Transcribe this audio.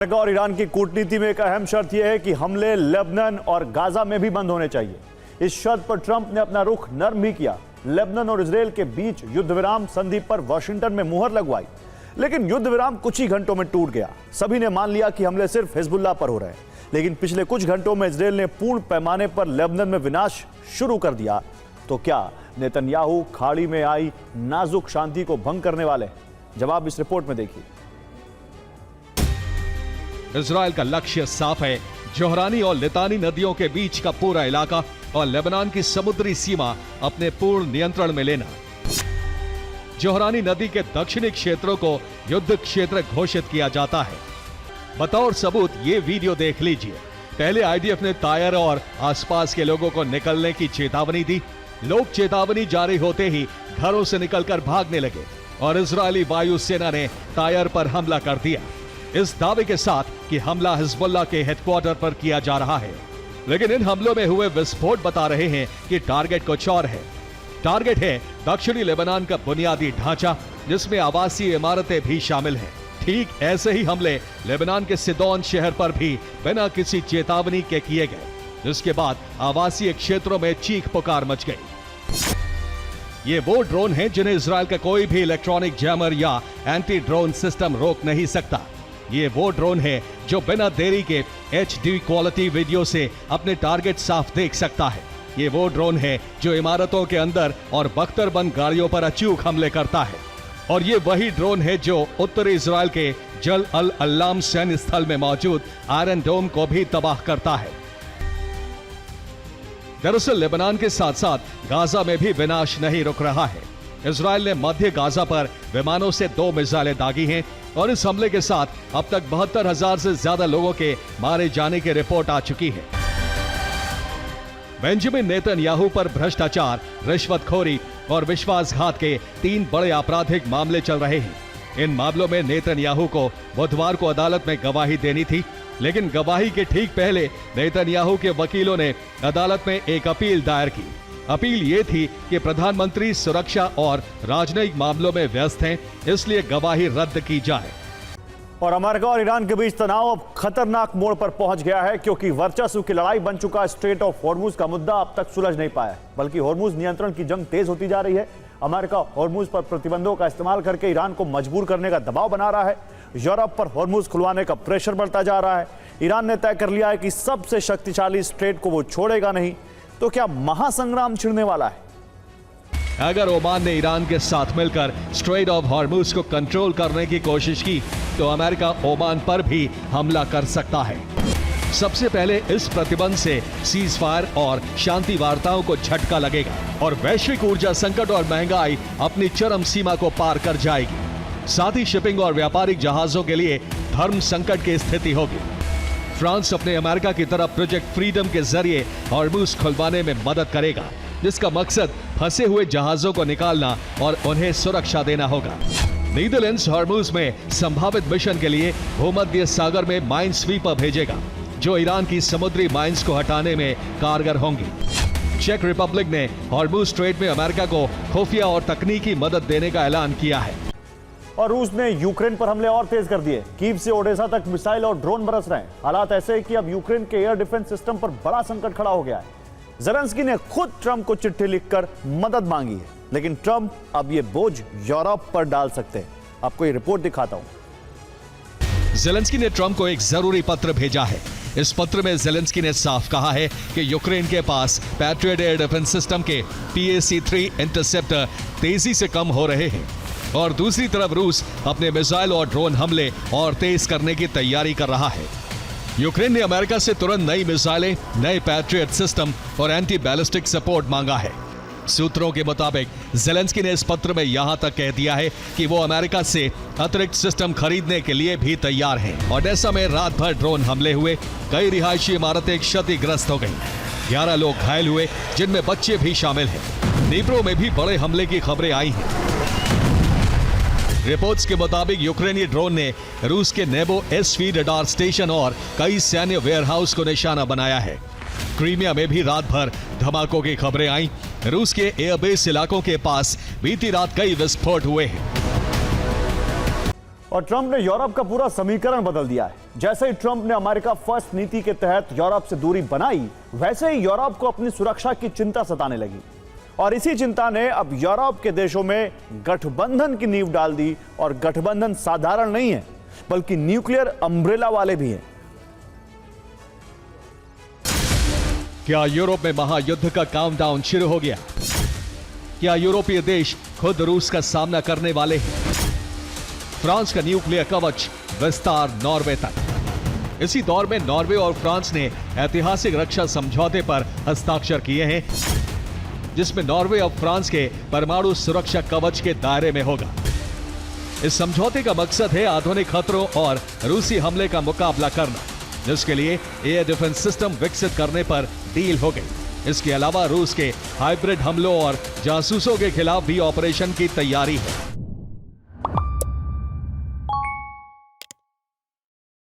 America और Iran की कूटनीति में एक अहम शर्त यह है कि हमले लेबनान और गाजा में भी बंद होने चाहिए। इस शर्त पर ट्रंप ने अपना रुख नर्म भी किया। लेबनान और इजरायल के बीच युद्ध विराम संधि पर वॉशिंगटन में मुहर लगवाई, लेकिन युद्ध विराम कुछ ही घंटों में टूट गया। सभी ने मान लिया कि हमले सिर्फ हिजबुल्लाह पर हो रहे हैं, लेकिन पिछले कुछ घंटों में इजरायल ने पूर्ण पैमाने पर लेबनान में विनाश शुरू कर दिया। तो क्या नेतन्याहू खाड़ी में आई नाजुक शांति को भंग करने वाले? जवाब इस रिपोर्ट में देखिए। इजरायल का लक्ष्य साफ है, जोहरानी और लितानी नदियों के बीच का पूरा इलाका और लेबनान की समुद्री सीमा अपने पूर्ण नियंत्रण में लेना। जोहरानी नदी के दक्षिणी क्षेत्रों को युद्ध क्षेत्र घोषित किया जाता है। बतौर सबूत ये वीडियो देख लीजिए। पहले आईडीएफ ने तायर और आसपास के लोगों को निकलने की चेतावनी दी। लोग चेतावनी जारी होते ही घरों से निकलकर भागने लगे और इजरायली वायुसेना ने तायर पर हमला कर दिया, इस दावे के साथ कि हमला हिजबुल्लाह के हेडक्वार्टर पर किया जा रहा है। लेकिन इन हमलों में हुए विस्फोट बता रहे हैं कि टारगेट कुछ और है। टारगेट है दक्षिणी लेबनान का बुनियादी ढांचा, जिसमें आवासीय इमारतें भी शामिल हैं। ठीक ऐसे ही हमले लेबनान के सिदोन शहर पर भी बिना किसी चेतावनी के किए गए, जिसके बाद आवासीय क्षेत्रों में चीख पुकार मच गई। ये वो ड्रोन हैं जिन्हें इजरायल का कोई भी इलेक्ट्रॉनिक जैमर या एंटी ड्रोन सिस्टम रोक नहीं सकता। ये वो ड्रोन है जो बिना देरी के HD क्वालिटी वीडियो से अपने टारगेट साफ देख सकता है। ये वो ड्रोन है जो इमारतों के अंदर और बख्तरबंद गाड़ियों पर अचूक हमले करता है। और ये वही ड्रोन है जो उत्तरी इजरायल के जल अल अल्लाम सैन्य स्थल में मौजूद आयरन डोम को भी तबाह करता है। दरअसल लेबनान के साथ साथ गाजा में भी विनाश नहीं रुक रहा है। इजरायल ने मध्य गाजा पर विमानों से 2 मिसाइलें दागी हैं और इस हमले के साथ अब तक 72,000 से ज्यादा लोगों के मारे जाने की रिपोर्ट आ चुकी है। बेंजामिन नेतन्याहू पर भ्रष्टाचार, रिश्वतखोरी और विश्वासघात के 3 बड़े आपराधिक मामले चल रहे हैं। इन मामलों में नेतन्याहू को बुधवार को अदालत में गवाही देनी थी, लेकिन गवाही के ठीक पहले नेतन्याहू के वकीलों ने अदालत में एक अपील दायर की। अपील ये थी कि प्रधानमंत्री सुरक्षा और राजनयिक मामलों में व्यस्त हैं, इसलिए गवाही रद्द की जाए। और अमेरिका और ईरान के बीच तनाव अब खतरनाक मोड़ पर पहुंच गया है, क्योंकि वर्चस्व की लड़ाई बन चुका स्ट्रेट ऑफ हॉर्मुज का मुद्दा अब तक सुलझ नहीं पाया, बल्कि हॉर्मुज नियंत्रण की जंग तेज होती जा रही है। अमेरिका हॉर्मुज पर प्रतिबंधों का इस्तेमाल करके ईरान को मजबूर करने का दबाव बना रहा है। यूरोप पर हॉर्मुज खुलवाने का प्रेशर बढ़ता जा रहा है। ईरान ने तय कर लिया है कि सबसे शक्तिशाली स्ट्रेट को वो छोड़ेगा नहीं। तो क्या महासंग्राम छिड़ने वाला है? अगर ओमान ने ईरान के साथ मिलकर स्ट्रेट ऑफ हॉर्मुज को कंट्रोल करने की कोशिश की, तो अमेरिका ओमान पर भी हमला कर सकता है। सबसे पहले इस प्रतिबंध से सीज फायर और शांति वार्ताओं को झटका लगेगा और वैश्विक ऊर्जा संकट और महंगाई अपनी चरम सीमा को पार कर जाएगी। साथ ही शिपिंग और व्यापारिक जहाजों के लिए धर्म संकट की स्थिति होगी। फ्रांस अपने अमेरिका की तरफ प्रोजेक्ट फ्रीडम के जरिए हॉर्मुज खुलवाने में मदद करेगा, जिसका मकसद फंसे हुए जहाजों को निकालना और उन्हें सुरक्षा देना होगा। नीदरलैंड्स हॉर्मुज में संभावित मिशन के लिए भूमध्य सागर में माइन स्वीपर भेजेगा, जो ईरान की समुद्री माइंस को हटाने में कारगर होंगी। चेक रिपब्लिक ने हॉर्मुज स्ट्रेट में अमेरिका को खुफिया और तकनीकी मदद देने का ऐलान किया है। और रूस ने यूक्रेन पर हमले और तेज कर दिए। कीव से ओडेसा तक मिसाइल और ड्रोन बरस रहे हैं। हालात ऐसे हैं कि अब यूक्रेन के एयर डिफेंस सिस्टम पर बड़ा संकट खड़ा हो गया है। ज़ेलेंस्की ने खुद ट्रंप को चिट्ठी लिखकर मदद मांगी है, लेकिन ट्रंप अब ये बोझ यूरोप पर डाल सकते हैं। आपको ये रिपोर्ट दिखाता हूं। ज़ेलेंस्की ने ट्रंप को एक जरूरी पत्र भेजा है। इस पत्र में ज़ेलेंस्की ने साफ कहा है कि यूक्रेन के पास पैट्रियट एयर डिफेंस सिस्टम के PAC-3 इंटरसेप्टर तेजी से कम हो रहे हैं और दूसरी तरफ रूस अपने मिसाइल और ड्रोन हमले और तेज करने की तैयारी कर रहा है। यूक्रेन ने अमेरिका से तुरंत नई मिसाइलें, नए पैट्रियट सिस्टम और एंटी बैलिस्टिक सपोर्ट मांगा है। सूत्रों के मुताबिक ज़ेलेंस्की ने इस पत्र में यहां तक कह दिया है कि वो अमेरिका से अतिरिक्त सिस्टम खरीदने के लिए भी तैयार हैं। ओडेसा में रात भर ड्रोन हमले हुए, कई रिहायशी इमारतें क्षतिग्रस्त हो गईं, 11 लोग घायल हुए, जिनमें बच्चे भी शामिल हैं। नीप्रो में भी बड़े हमले की खबरें आई हैं। रिपोर्ट्स के मुताबिक यूक्रेनी ड्रोन ने रूस के नेबो SV रडार स्टेशन और कई सैन्य वेयरहाउस को निशाना बनाया है। क्रीमिया में भी रात भर धमाकों की खबरें आईं। रूस के एयरबेस इलाकों के पास बीती रात कई विस्फोट हुए हैं। और ट्रंप ने यूरोप का पूरा समीकरण बदल दिया है। जैसे ही ट्रंप ने अमेरिका फर्स्ट नीति के तहत यूरोप से दूरी बनाई, वैसे ही यूरोप को अपनी सुरक्षा की चिंता सताने लगी और इसी चिंता ने अब यूरोप के देशों में गठबंधन की नींव डाल दी। और गठबंधन साधारण नहीं है, बल्कि न्यूक्लियर अम्ब्रेला वाले भी हैं। क्या यूरोप में महायुद्ध का काउंटडाउन शुरू हो गया? क्या यूरोपीय देश खुद रूस का सामना करने वाले हैं? फ्रांस का न्यूक्लियर कवच विस्तार नॉर्वे तक। इसी दौर में नॉर्वे और फ्रांस ने ऐतिहासिक रक्षा समझौते पर हस्ताक्षर किए हैं, जिसमें नॉर्वे अब फ्रांस के परमाणु सुरक्षा कवच के दायरे में होगा। इस समझौते का मकसद है आधुनिक खतरों और रूसी हमले का मुकाबला करना, जिसके लिए एयर डिफेंस सिस्टम विकसित करने पर डील हो गई। इसके अलावा रूस के हाइब्रिड हमलों और जासूसों के खिलाफ भी ऑपरेशन की तैयारी है।